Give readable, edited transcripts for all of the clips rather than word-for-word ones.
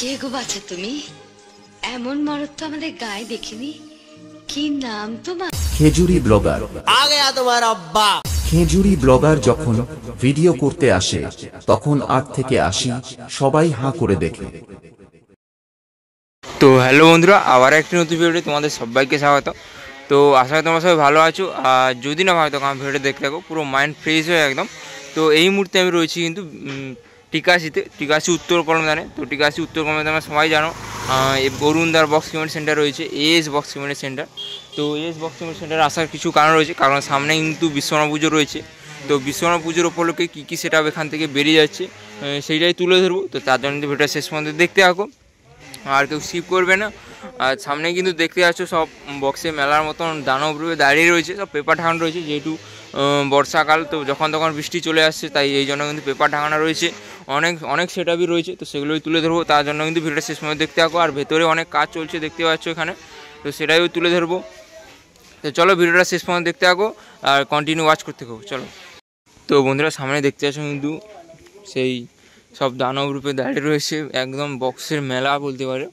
কে গো বাছা তুমি? এমন মরদ তো আমাদের গায়ে দেখিনি। কি নাম তোমার? খেজুরি ব্লগার। आ गया तुम्हारा अब्बा। খেজুরি ব্লগার যখন ভিডিও করতে আসে তখন 8 থেকে 80 সবাই হাঁ করে দেখে। তো হ্যালো বন্ধুরা, আবার একটি নতুন ভিডিওতে তোমাদের সবাইকে স্বাগত। তো আশা করি তোমরা সবাই ভালো আছো। আর যদি না ভালো থাকো আমার ভিডিওটা দেখতে থাকো, পুরো মাইন্ড ফ্রেশ হয়ে একদম। তো এই মুহূর্তে আমি রয়েছি কিন্তু টিকাশি উত্তর কর্মদানে। তো টিকাশি উত্তর কর্মদানে আমরা সবাই জানো অরুণদার বক্স সিমেন্ট সেন্টার রয়েছে, এএস বক্স সিমেন্ট সেন্টার। তো এএস বক্স সিমেন্ট সেন্টারে আসার কিছু কারণ রয়েছে, কারণ সামনে কিন্তু বিশ্বকর্মা পুজো রয়েছে। তো বিশ্বকর্মা পুজোর উপলক্ষে কী সেটা এখান থেকে বেরিয়ে যাচ্ছে সেইটাই তুলে ধরবো। তো তার জন্য ভিডিওটা শেষ পর্যন্ত দেখতে থাকো, আর কেউ স্কিপ করবে না। আর সামনে কিন্তু দেখতে পাচ্ছ সব বক্সে মেলার মতন দানব রূপে দাঁড়িয়ে রয়েছে, সব পেপার ঢাকানো রয়েছে। যেহেতু বর্ষাকাল, তো যখন তখন বৃষ্টি চলে আসছে, তাই এই জন্য কিন্তু পেপার ঢাকানো রয়েছে। অনেক সেটআপই রয়েছে, তো সেগুলোই তুলে ধরবো। তার জন্য কিন্তু ভিডিওটা শেষ পর্যন্ত দেখতে থাকো। আর ভেতরে অনেক কাজ চলছে দেখতে পাচ্ছ এখানে, তো সেটাই তুলে ধরবো। তো চলো ভিডিওটা শেষ পর্যন্ত দেখতে থাকো আর কন্টিনিউ ওয়াচ করতে থাকো, চলো। তো বন্ধুরা সামনে দেখতে পাচ্ছ কিন্তু সেই সব দানব রূপে দাঁড়িয়ে রয়েছে, একদম বক্সের মেলা বলতে পারে।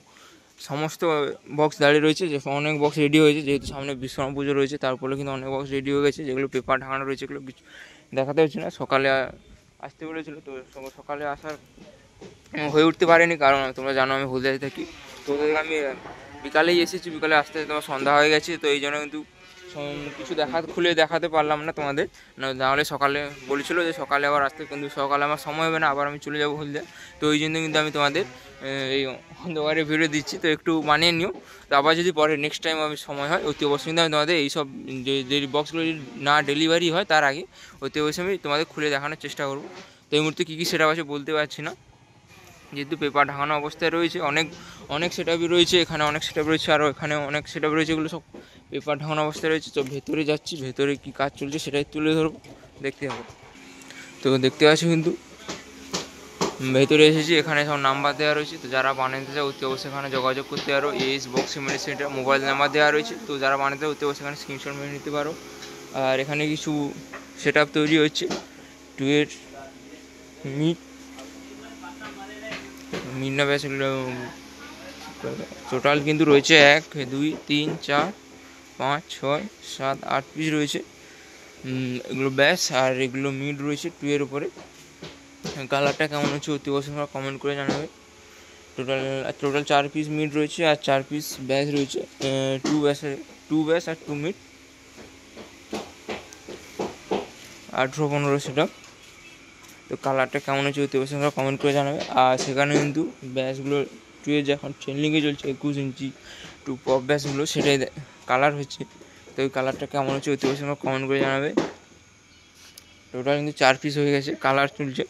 সমস্ত বক্স দাঁড়িয়ে রয়েছে, যে অনেক বক্স রেডি হয়েছে, যেহেতু সামনে বিশ্বকর্মা পুজো রয়েছে। তারপরে কিন্তু অনেক বক্স রেডি হয়ে গেছে, যেগুলো পেপার ঢাকানো রয়েছে। এগুলো কিছু দেখাতে হচ্ছে না, সকালে আসতে বলেছিলো, তো সকালে আসার হয়ে উঠতে পারেনি, কারণ তোমরা জানো আমি হলদিয়াতে থাকি। তো আমি বিকালেই এসেছি, বিকালে আসতে তোমার সন্ধ্যা হয়ে গেছে। তো এই জন্য কিন্তু কিছু খুলে দেখাতে পারলাম না তোমাদের, নাহলে সকালে বলেছিলো যে সকালে আবার আসতে, কিন্তু সকালে আমার সময় হবে না, আবার আমি চলে যাবো হলদিয়া। তো ওই জন্য কিন্তু আমি তোমাদের এই অন্ধকারে ভিডিও দিচ্ছি, তো একটু মানিয়ে নিও। তো আবার যদি পরে নেক্সট টাইম আমি সময় হয় অতি অবশ্যই কিন্তু আমি তোমাদের এইসব যে বক্সগুলো যদি না ডেলিভারি হয় তার আগে অতি অবশ্যই আমি তোমাদের খুলে দেখানোর চেষ্টা করবো। তো এই মুহূর্তে কী সেটা আছে বলতে পারছি না, যেহেতু পেপার ঢাকানো অবস্থায় রয়েছে। অনেক সেটআপই রয়েছে এখানে, অনেক সেটআপ রয়েছে, আরও এখানে অনেক সেটআপ রয়েছে, এগুলো সব পেপার ঢাকানো অবস্থায় রয়েছে। তো ভেতরে যাচ্ছি, ভেতরে কী কাজ চলছে সেটাই তুলে ধরবো, দেখতে হবে। তো দেখতে পাচ্ছি কিন্তু ভেতরে এসেছি, এখানে সব নাম্বার দেওয়া রয়েছে। তো যারা বানাতে চায় অতি অবশ্যই এখানে যোগাযোগ করতে পারো। As box cement centre mobile number দেওয়া রয়েছে, তো যারা বানাতে চায় অতি অবশ্যই এখানে স্ক্রিনশট মেরে নিতে পারো। আর এখানে কিছু সেটআপ তৈরি হচ্ছে, টুয়ের মিড না ব্যাস, এগুলো টোটাল কিন্তু রয়েছে 1 2 3 4 5 6 7 8 পিস রয়েছে। এগুলো ব্যাস, আর এগুলো মিড রয়েছে 2 এর উপরে। কালারটা কেমন হচ্ছে অতি অবশ্যই কমেন্ট করে জানাবে। টোটাল 4 পিস মিড রয়েছে আর 4 পিস ব্যাস রয়েছে, 2 ব্যাস আর 2 মিড। 18-15 সেটা। তো কালারটা কেমন হচ্ছে অতি অবশ্যই কমেন্ট করে জানাবে। আর সেখানে কিন্তু ব্যাসগুলো 2 এর যখন ট্রেন্ডিংয়ে চলছে 21 ইঞ্চি 2 পপ ব্যাসগুলো, সেটাই কালার হচ্ছে। তো ওই কালারটা কেমন হচ্ছে অতি অবশ্যই কমেন্ট করে জানাবে। টোটাল কিন্তু 4 পিস হয়ে গেছে, কালার চলছে।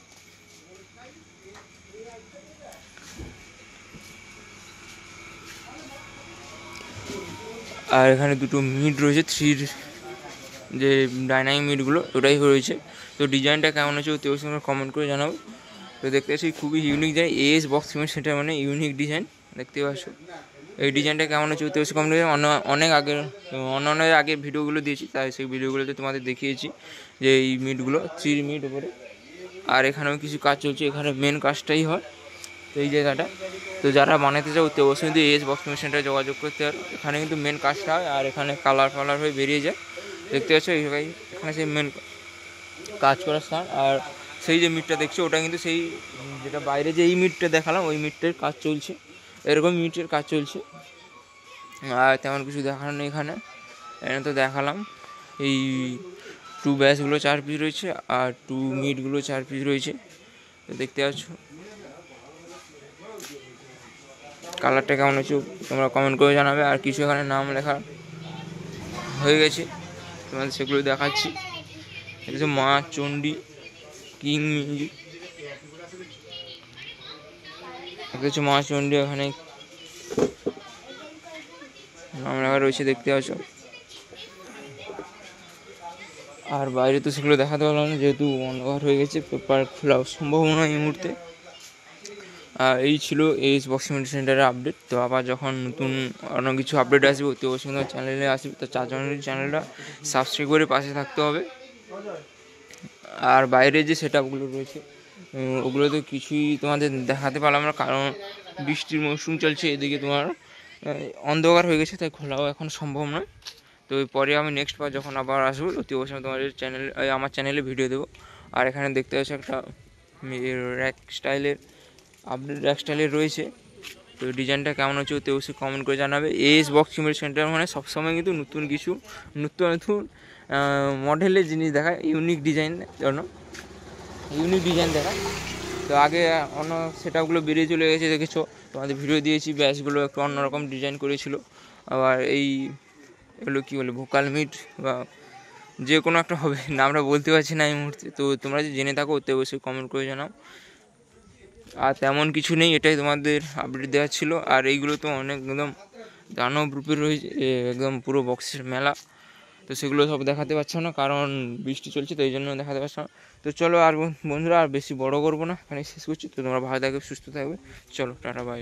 আর এখানে দুটো মিড রয়েছে, 3 যে ডাইনামিক মিডগুলো ওটাই রয়েছে। তো ডিজাইনটা কেমন হচ্ছে অতি অবশ্যই কমেন্ট করে জানাবো। তো দেখতে পাচ্ছি খুবই unique design, as box cement সেটা মানে ইউনিক ডিজাইন, দেখতে পাচ্ছ। এই ডিজাইনটা কেমন হচ্ছে অতি অবশ্যই কমেন্ট করে। অন্য আগের ভিডিওগুলো দিয়েছি, তাই সেই ভিডিওগুলোতে তোমাদের দেখিয়েছি যে এই মিডগুলো 3 মিড উপরে। আর এখানেও কিছু কাজ চলছে, এখানে মেন কাজটাই হয় তো এই জায়গাটা। তো যারা বানাতে চাও অতি অবশ্যই কিন্তু এএস বক্স সিমেন্ট সেন্টারে যোগাযোগ করতে পারো, এখানে কিন্তু মেন কাজটা হয়। আর এখানে কালার হয়ে বেরিয়ে যায়, দেখতে পাচ্ছ। এখানে সেই মেন কাজ করার স্থান। আর সেই যে মিটটা দেখছো ওটা কিন্তু সেই যেটা বাইরে যে এই মিটটা দেখালাম ওই মিটটার কাজ চলছে, এরকম মিটের কাজ চলছে। আর তেমন কিছু দেখানো নেই এখানে তো দেখালাম। এই 2 ব্যাসগুলো 4 পিস রয়েছে আর 2 মিটগুলো 4 পিস রয়েছে, তো দেখতে পাচ্ছ। কালারটা কেমন হচ্ছে তোমরা কমেন্ট করে জানাবে। আর কিছু এখানে নাম লেখা হয়ে গেছে, তোমাদের সেগুলো দেখাচ্ছি। এটা মা চণ্ডী কিং মিউজিক, কিছু মা চণ্ডী এখানে নাম লেখা রয়েছে, দেখতে পাচ্ছ। আর বাইরে তো সেগুলো দেখাতে পারলাম না, যেহেতু অন্ধকার হয়ে গেছে, পেপার খোলা সম্ভব নয় এই মুহূর্তে। আর এই ছিল এএস বক্স সিমেন্ট সেন্টারের আপডেট। তো আবার যখন নতুন অন্য কিছু আপডেট আসবে অতি অবশ্যই চ্যানেলে আসবে, তো তার জন্য চ্যানেলটা সাবস্ক্রাইব করে পাশে থাকতে হবে। আর বাইরে যে সেটআপগুলো রয়েছে ওগুলো তো কিছুই তোমাদের দেখাতে পারলাম না, কারণ বৃষ্টির মৌসুম চলছে, এদিকে তোমার অন্ধকার হয়ে গেছে, তাই খোলাও এখন সম্ভব নয়। তো পরে আমি নেক্সট বার যখন আবার আসবো অতি অবশ্যই আমি তোমাদের চ্যানেল আমার চ্যানেলে ভিডিও দেবো। আর এখানে দেখতে পাচ্ছি একটা র্যাক স্টাইলের আপডেট র্যাক স্টাইলের রয়েছে। তো ডিজাইনটা কেমন হচ্ছে অতি অবশ্যই কমেন্ট করে জানাবে। এস বক্স সিমেন্ট সেন্টার মানে সবসময় কিন্তু নতুন কিছু নতুন নতুন মডেলের জিনিস দেখায়, ইউনিক ডিজাইনের জন্য ইউনিক ডিজাইন দেখায়। তো আগে অন্য সেটআপগুলো বেরিয়ে চলে গেছে, দেখেছো তোমাদের ভিডিও দিয়েছি, ব্যাচগুলো একটু অন্যরকম ডিজাইন করেছিল। আবার এই এগুলো কী বলে ভোকাল মিট বা যে কোনো একটা হবে, নামটা বলতে পারছি না এই মুহূর্তে। তো তোমরা যে জেনে থাকো অতি অবশ্যই কমেন্ট করে জানাও। আর তেমন কিছু নেই, এটাই তোমাদের আপডেট দেওয়া ছিল। আর এইগুলো তো অনেক একদম দানব রূপের রয়েছে, একদম পুরো বক্সের মেলা। তো সেগুলো সব দেখাতে পারছো না কারণ বৃষ্টি চলছে, তো এই জন্য দেখাতে পারছো না। তো চলো আর বন্ধুরা আর বেশি বড় করবো না, এখানে শেষ করছি। তো তোমরা ভালো থাকবে, সুস্থ থাকবে, চলো টাটা বাই।